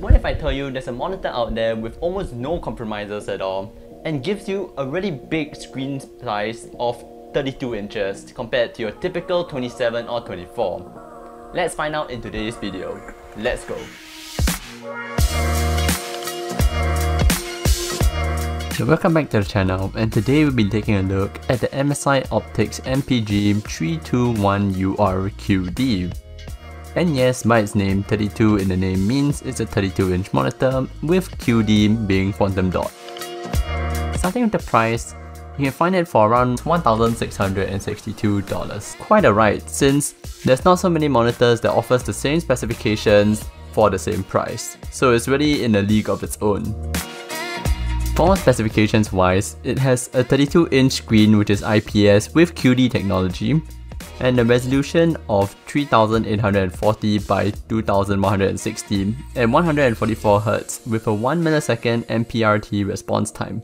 What if I tell you there's a monitor out there with almost no compromises at all and gives you a really big screen size of 32 inches compared to your typical 27 or 24? Let's find out in today's video. Let's go! So welcome back to the channel, and today we'll be taking a look at the MSI Optix MPG321URQD. And yes, by its name, 32 in the name means it's a 32-inch monitor, with QD being quantum dot. Starting with the price, you can find it for around $1,662. Quite a ride, since there's not so many monitors that offers the same specifications for the same price, so it's really in a league of its own. For specifications wise, it has a 32-inch screen which is IPS with QD technology, and a resolution of 3840 by 2160 and 144Hz with a 1 millisecond MPRT response time.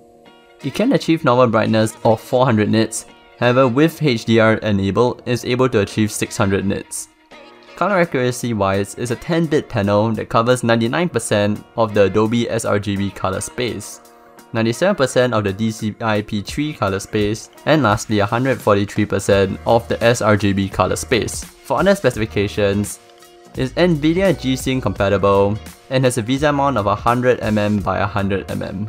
It can achieve normal brightness of 400 nits, however with HDR enabled, it's able to achieve 600 nits. Color accuracy wise, it's a 10-bit panel that covers 99% of the Adobe sRGB color space, 97% of the DCI-P3 color space, and lastly 143% of the sRGB color space. For other specifications, it's NVIDIA G-Sync compatible and has a VESA mount of 100mm by 100mm.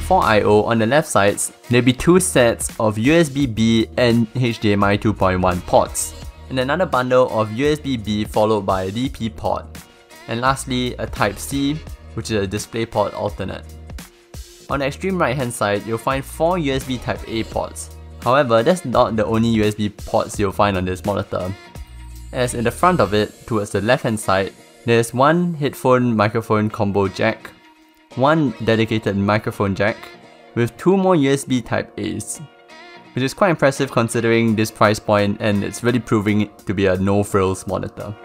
For I/O, on the left sides, there'll be two sets of USB-B and HDMI 2.1 ports, and another bundle of USB-B followed by a DP port, and lastly a Type-C, which is a DisplayPort alternate. On the extreme right hand side, you'll find 4 USB Type-A ports. However, that's not the only USB ports you'll find on this monitor, as in the front of it, towards the left hand side, there's one headphone microphone combo jack, one dedicated microphone jack, with 2 more USB Type-A's, which is quite impressive considering this price point, and it's really proving it to be a no-frills monitor.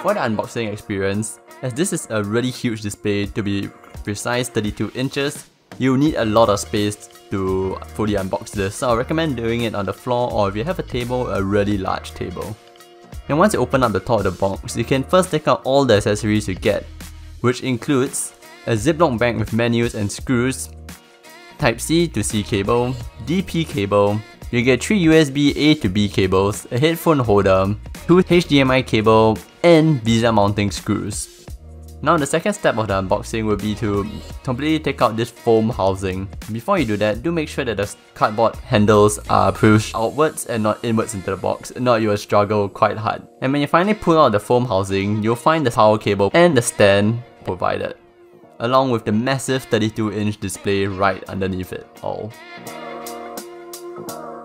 For the unboxing experience, as this is a really huge display, to be precise 32 inches, you'll need a lot of space to fully unbox this, so I recommend doing it on the floor, or if you have a table, a really large table. And once you open up the top of the box, you can first take out all the accessories you get, which includes a Ziploc bag with menus and screws, Type-C to C cable, DP cable, you get 3 USB A to B cables, a headphone holder, 2 HDMI cable, and VESA mounting screws. Now the second step of the unboxing will be to completely take out this foam housing. Before you do that, do make sure that the cardboard handles are pushed outwards and not inwards into the box, if not you will struggle quite hard. And when you finally pull out the foam housing, you'll find the power cable and the stand provided, along with the massive 32-inch display right underneath it all.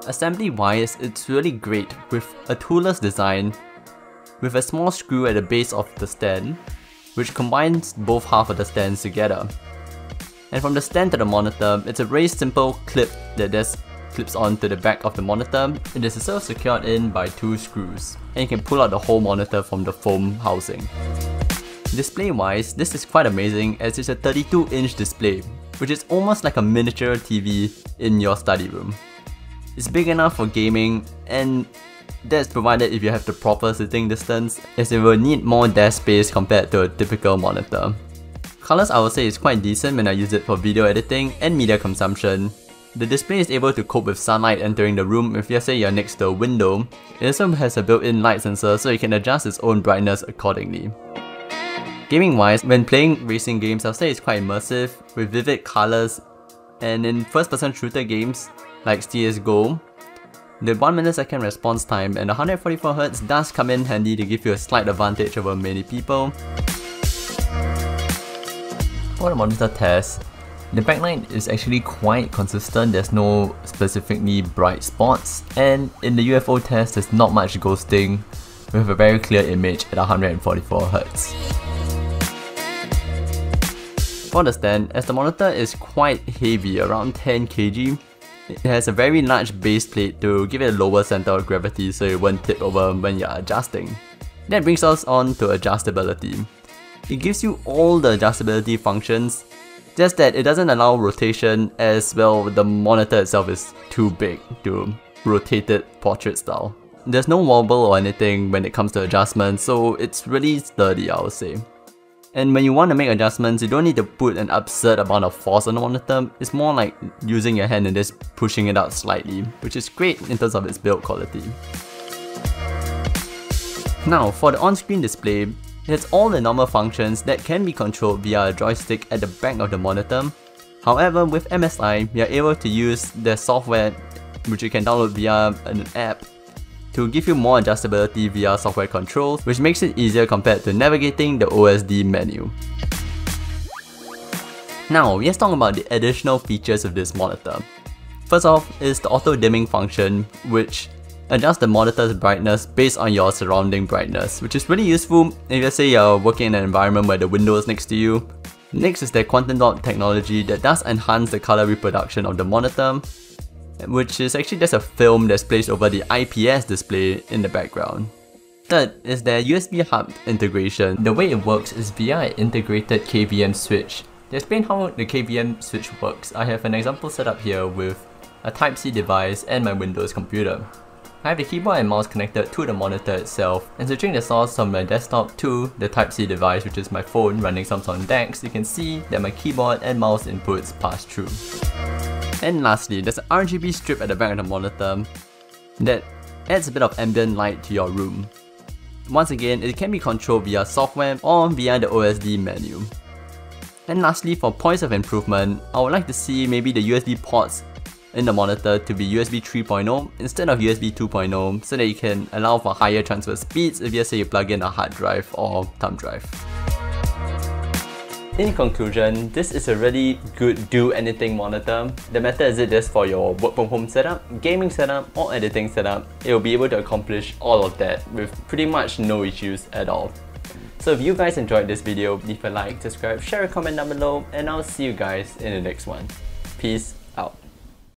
Assembly wise, it's really great with a toolless design, with a small screw at the base of the stand, which combines both half of the stands together. And from the stand to the monitor, it's a very simple clip that just clips onto the back of the monitor. It is also secured in by 2 screws, and you can pull out the whole monitor from the foam housing. Display wise, this is quite amazing as it's a 32-inch display, which is almost like a miniature TV in your study room. It's big enough for gaming, and that's provided if you have the proper sitting distance, as it will need more desk space compared to a typical monitor. Colors I would say is quite decent when I use it for video editing and media consumption. The display is able to cope with sunlight entering the room if let's say you're next to a window. It also has a built-in light sensor so you can adjust its own brightness accordingly. Gaming wise, when playing racing games, I'll say it's quite immersive with vivid colors, and in first-person shooter games like CSGO, the 1 millisecond response time and 144Hz does come in handy to give you a slight advantage over many people. For the monitor test, the backlight is actually quite consistent, there's no specifically bright spots, and in the UFO test there's not much ghosting, with a very clear image at 144Hz. For the stand, as the monitor is quite heavy, around 10 kg, it has a very large base plate to give it a lower center of gravity so it won't tip over when you're adjusting. That brings us on to adjustability. It gives you all the adjustability functions, just that it doesn't allow rotation, as well the monitor itself is too big to rotate it portrait style. There's no wobble or anything when it comes to adjustments, so it's really sturdy, I would say. And when you want to make adjustments, you don't need to put an absurd amount of force on the monitor. It's more like using your hand and just pushing it out slightly, which is great in terms of its build quality. Now, for the on-screen display, it has all the normal functions that can be controlled via a joystick at the back of the monitor. However, with MSI, you are able to use their software, which you can download via an app, to give you more adjustability via software controls, which makes it easier compared to navigating the OSD menu. Now, let's talk about the additional features of this monitor. First off is the auto dimming function, which adjusts the monitor's brightness based on your surrounding brightness, which is really useful if let's say you're working in an environment where the window is next to you. Next is their quantum dot technology that does enhance the color reproduction of the monitor, which is actually just a film that's placed over the IPS display in the background. Third is their USB hub integration. The way it works is via an integrated KVM switch. To explain how the KVM switch works, I have an example set up here with a Type-C device and my Windows computer. I have the keyboard and mouse connected to the monitor itself, and switching the source from my desktop to the Type-C device, which is my phone running Samsung DeX, you can see that my keyboard and mouse inputs pass through. And lastly, there's an RGB strip at the back of the monitor that adds a bit of ambient light to your room. Once again, it can be controlled via software or via the OSD menu. And lastly, for points of improvement, I would like to see maybe the USB ports in the monitor to be USB 3.0 instead of USB 2.0 so that you can allow for higher transfer speeds if you say you plug in a hard drive or thumb drive. In conclusion, this is a really good do-anything monitor. The matter is it just for your work from home setup, gaming setup, or editing setup, it will be able to accomplish all of that with pretty much no issues at all. So if you guys enjoyed this video, leave a like, subscribe, share a comment down below, and I'll see you guys in the next one. Peace out.